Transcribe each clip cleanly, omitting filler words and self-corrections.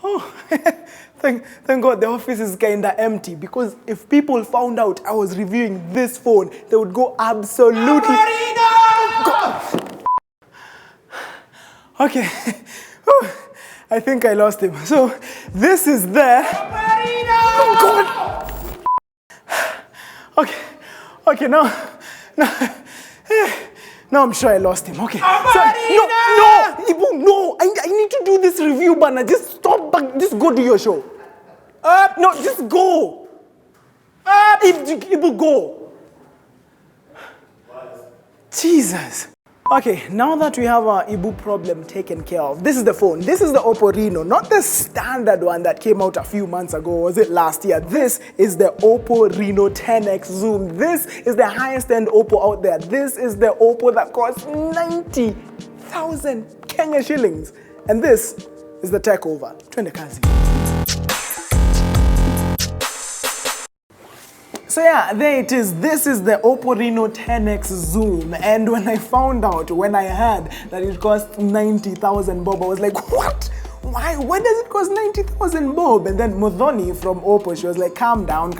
Oh, thank God the office is kinda empty, because if people found out I was reviewing this phone, they would go absolutely... God. Okay, I think I lost him. So this is there. Oh God. Okay, now, now I'm sure I lost him. Okay. So, Ibu, no, I need to do this review, Bana. Just stop back. Just go do your show. No, just go. Ibu, go. Jesus. Okay, now that we have our Ibu problem taken care of, this is the phone. This is the Oppo Reno, not the standard one that came out a few months ago, was it last year? This is the Oppo Reno 10X Zoom. This is the highest end Oppo out there. This is the Oppo that costs 90,000 Kenya shillings. And this is the tech over. Twende kazi. So yeah, there it is. This is the Oppo Reno 10X Zoom. And when I heard that it cost 90,000 bob, I was like, what? Why does it cost 90,000 bob? And then Modhoni from Oppo, she was like, calm down.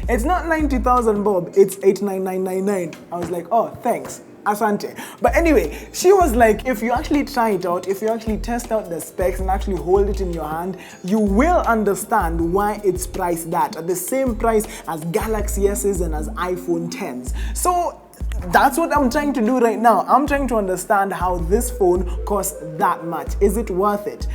It's not 90,000 bob, it's 89999. I was like, oh, thanks. Asante. But anyway, she was like, if you actually try it out, if you actually test out the specs and actually hold it in your hand, you will understand why it's priced that, at the same price as Galaxy S's and as iPhone 10s. So that's what I'm trying to do right now. I'm trying to understand how this phone costs that much. Is it worth it?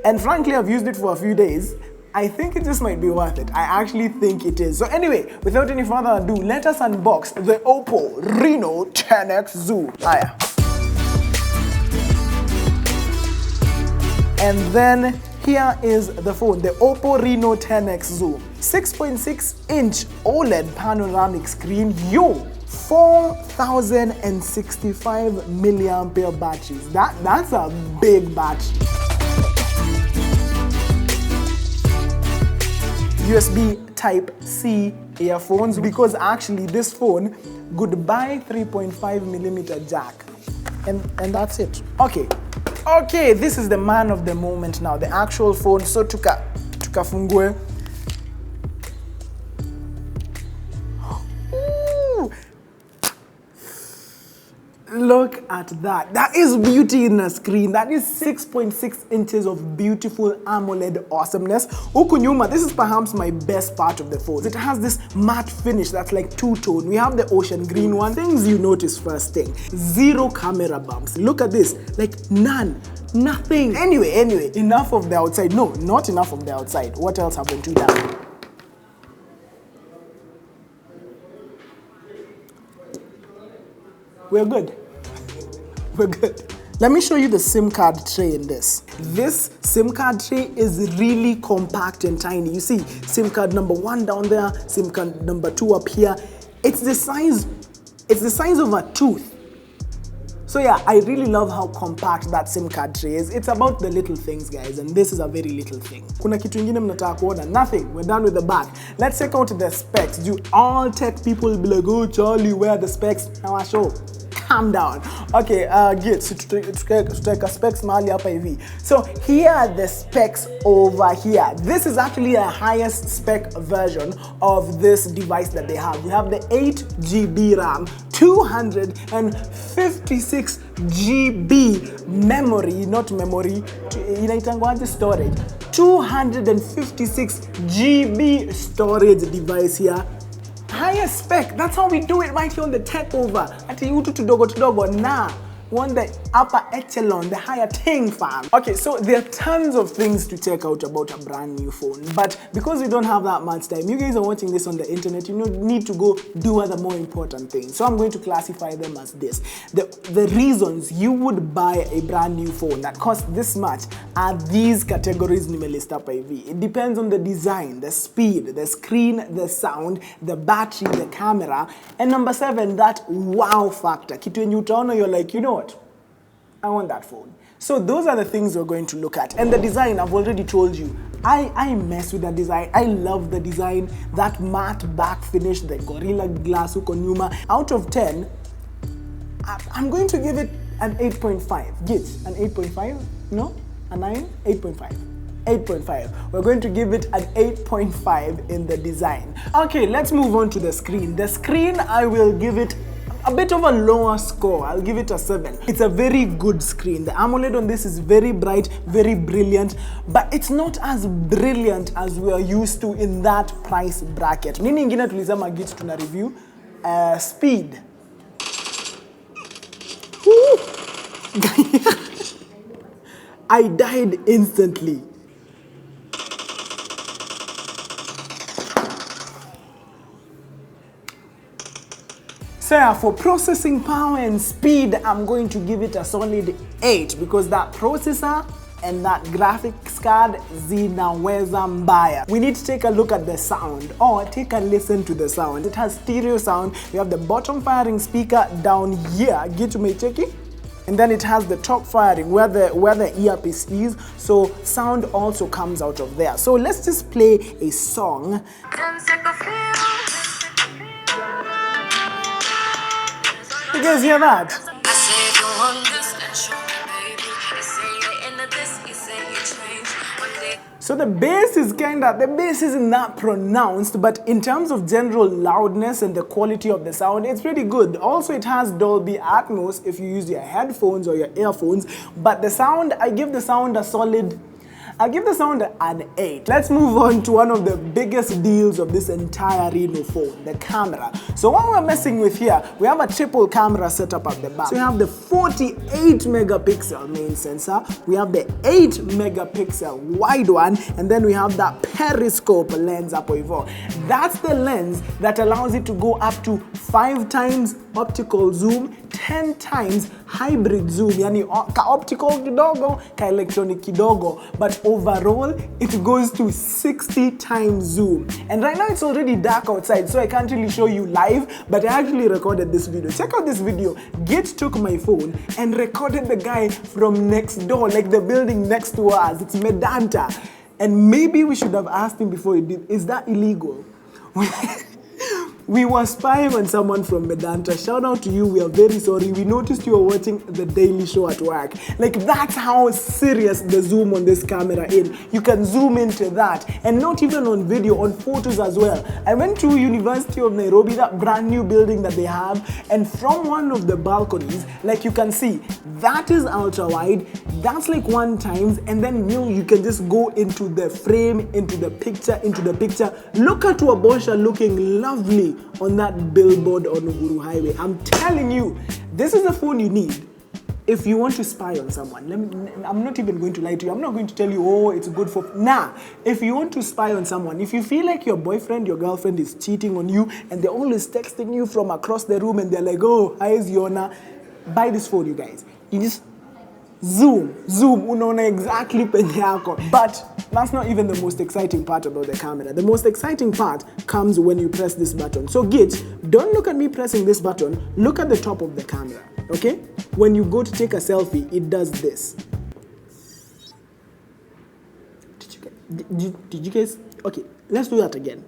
And frankly, I've used it for a few days. I think it just might be worth it. I actually think it is. So anyway, without any further ado, let us unbox the Oppo Reno 10X Zoom. Aya. And then here is the phone, the Oppo Reno 10X Zoom. 6.6-inch OLED panoramic screen. 4065 milliampere batteries. That's a big battery. USB Type-C earphones, because actually this phone goodbye 3.5mm jack, and that's it. Okay, this is the man of the moment now, the actual phone. So tukafungue. Look at that. That is beauty in a screen. That is 6.6 inches of beautiful AMOLED awesomeness. Huku nyuma, this is perhaps my best part of the phone. It has this matte finish that's like two-tone. We have the ocean green one. Things you notice first thing. Zero camera bumps. Look at this. Like none. Nothing. Anyway, enough of the outside. No, not enough of the outside. What else happened to that? We're good. Let me show you the SIM card tray in this. This SIM card tray is really compact and tiny. You see, SIM card number 1 down there, SIM card number 2 up here. It's the size of a tooth. So yeah, I really love how compact that SIM card tray is. It's about the little things, guys, and this is a very little thing. Kuna kitu ingine mnataka kuona? Nothing. We're done with the back. Let's check out the specs. Do all tech people be like, oh Charlie, where are the specs? Now I show. Calm down. Okay, good. So to take a specs mahali hapa hivi. So here are the specs over here. This is actually a highest spec version of this device that they have. We have the 8GB RAM, 256 GB memory, not memory, inaitangwaje storage. 256 GB storage device here. Highest spec, that's how we do it right here on the tech over. Ati utu tudogo, nah. Want the upper echelon, the higher thing, fam. Okay, so there are tons of things to check out about a brand new phone, but because we don't have that much time, you guys are watching this on the internet, you need to go do other more important things. So I'm going to classify them as this. The reasons you would buy a brand new phone that costs this much are these categories nimelista hapa hivi. It depends on the design, the speed, the screen, the sound, the battery, the camera, and number 7, that wow factor. Kitu yenye utaona, you're like, you know what? I want that phone. So those are the things we're going to look at. And the design, I've already told you, I mess with the design. I love the design, that matte back finish, the Gorilla Glass huko nyuma. Out of 10, I'm going to give it an 8.5. Gits, an 8.5? No? A 9? 8.5. 8.5. We're going to give it an 8.5 in the design. Okay, let's move on to the screen. The screen, I will give it a bit of a lower score. I'll give it a 7. It's a very good screen. The AMOLED on this is very bright, very brilliant, but it's not as brilliant as we are used to in that price bracket. Nini ingine tulisema git tuna review? Speed. I died instantly. So yeah, for processing power and speed, I'm going to give it a solid 8 because that processor and that graphics card zinaweza mbaya. We need to take a look at the sound or take a listen to the sound. It has stereo sound. We have the bottom firing speaker down here, get to me checking. And then it has the top firing where the earpiece is, so sound also comes out of there. So let's just play a song. You guys hear that? So the bass isn't that pronounced, but in terms of general loudness and the quality of the sound, it's pretty good. Also, it has Dolby Atmos if you use your headphones or your earphones, but the sound, I give the sound a solid, I'll give the sound an 8. Let's move on to one of the biggest deals of this entire Reno phone, the camera. So what we're messing with here, we have a triple camera setup at the back. So we have the 48 megapixel main sensor, we have the 8 megapixel wide one, and then we have that periscope lens up over. That's the lens that allows it to go up to 5 times optical zoom, 10 times hybrid zoom, yani ka optical kidogo, ka electronic kidogo, but overall it goes to 60 times zoom. And right now it's already dark outside, so I can't really show you live, but I actually recorded this video. Check out this video. Git took my phone and recorded the guy from next door, like the building next to us. It's Medanta. And maybe we should have asked him before he did, is that illegal? We were spying on someone from Medanta. Shout out to you, we are very sorry. We noticed you were watching The Daily Show at work. Like, that's how serious the zoom on this camera is. You can zoom into that. And not even on video, on photos as well. I went to University of Nairobi, that brand new building that they have, and from one of the balconies, like you can see, that is ultra wide, that's like 1 times, and then you can just go into the frame, into the picture. Look at Wabosha looking lovely on that billboard on Uhuru Highway. I'm telling you, this is the phone you need if you want to spy on someone. I'm not even going to lie to you. I'm not going to tell you, oh, it's good for... Nah, if you want to spy on someone, if you feel like your boyfriend, your girlfriend is cheating on you and they're always texting you from across the room and they're like, oh, hi, Ziona, buy this phone, you guys. You just zoom, unaona exactly penye yako. But that's not even the most exciting part about the camera. The most exciting part comes when you press this button. So Git, don't look at me pressing this button, look at the top of the camera, okay? When you go to take a selfie, it does this. Did you guys? Okay, let's do that again.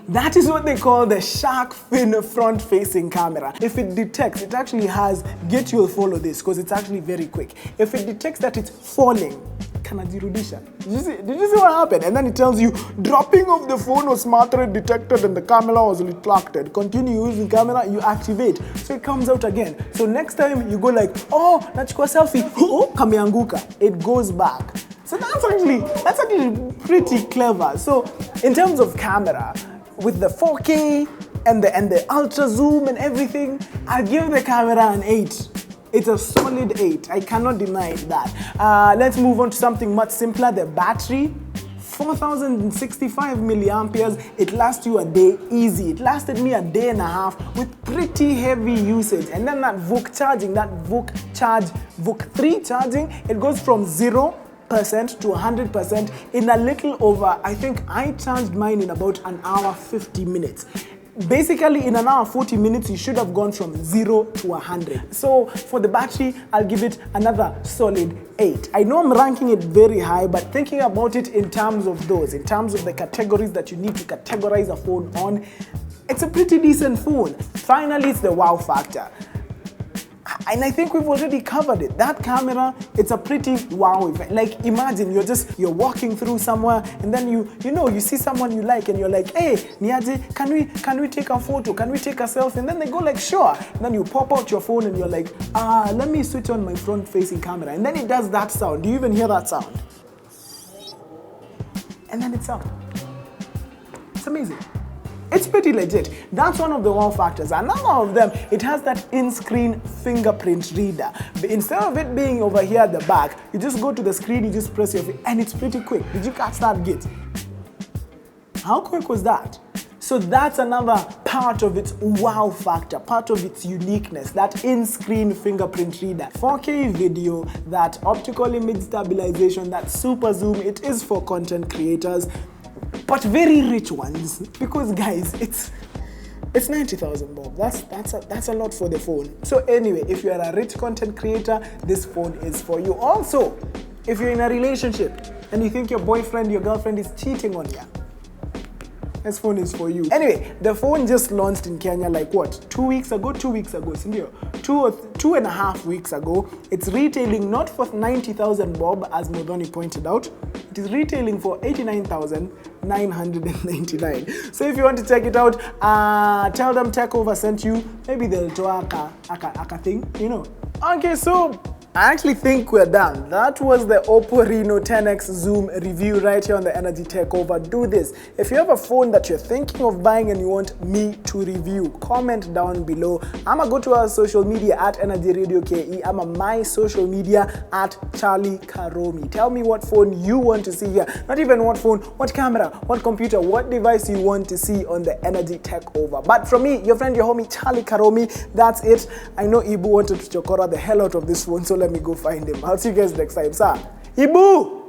That is what they call the shark fin front-facing camera. If it detects, it actually has, Git will follow this because it's actually very quick. If it detects that it's falling, kanajirudisha. Did you see what happened? And then it tells you, dropping of the phone was smartly detected and the camera was retracted. Continue using camera, you activate. So it comes out again. So next time you go like, oh, nachukua selfie, oh, kameanguka. It goes back. So that's actually pretty clever. So in terms of camera, with the 4K and the ultra zoom and everything, I give the camera an 8. It's a solid 8. I cannot deny that. Let's move on to something much simpler. The battery, 4065 milliamperes. It lasts you a day easy. It lasted me a day and a half with pretty heavy usage. And then that VOOC charging, VOOC 3 charging, it goes from 0% to 100% in a little over, I think I charged mine in about an hour 50 minutes. Basically, in an hour 40 minutes, you should have gone from 0 to 100. So for the battery, I'll give it another solid 8. I know I'm ranking it very high, but thinking about it in terms of the categories that you need to categorize a phone on, it's a pretty decent phone. Finally, it's the wow factor. And I think we've already covered it. That camera, it's a pretty wow event. Like imagine you're walking through somewhere and then you see someone you like and you're like, hey, Niaje, can we take a photo? Can we take a selfie? And then they go like, sure. And then you pop out your phone and you're like, let me switch on my front facing camera. And then it does that sound. Do you even hear that sound? And then it's up. It's amazing. It's pretty legit. That's one of the wow factors. Another of them, it has that in-screen fingerprint reader. But instead of it being over here at the back, you just go to the screen, you just press your finger, and it's pretty quick. Did you catch that git? How quick was that? So that's another part of its wow factor, part of its uniqueness, that in-screen fingerprint reader. 4K video, that optical image stabilization, that super zoom, it is for content creators, but very rich ones, because guys, it's 90,000 bob. That's a lot for the phone. So anyway, if you are a rich content creator, this phone is for you. Also, if you're in a relationship and you think your boyfriend, your girlfriend is cheating on you, this phone is for you. Anyway, the phone just launched in Kenya like what? 2 weeks ago, Sindio? 2.5 weeks ago. It's retailing not for 90,000 bob, as Modoni pointed out. It is retailing for 89,999. So if you want to check it out, tell them Takeover sent you. Maybe they'll do a thing, Okay, so I actually think we're done. That was the Oppo Reno 10X Zoom review right here on the Energy Takeover. Do this. If you have a phone that you're thinking of buying and you want me to review, comment down below. I'ma go to our social media at Energy Radio KE. I'ma my social media at Charlie Karomi. Tell me what phone you want to see here. Not even what phone, what camera, what computer, what device you want to see on the Energy Takeover. But from me, your friend, your homie, Charlie Karomi, that's it. I know Ibu wanted to chokora the hell out of this phone, so let me go find him. I'll see you guys next time, sir. Ibu!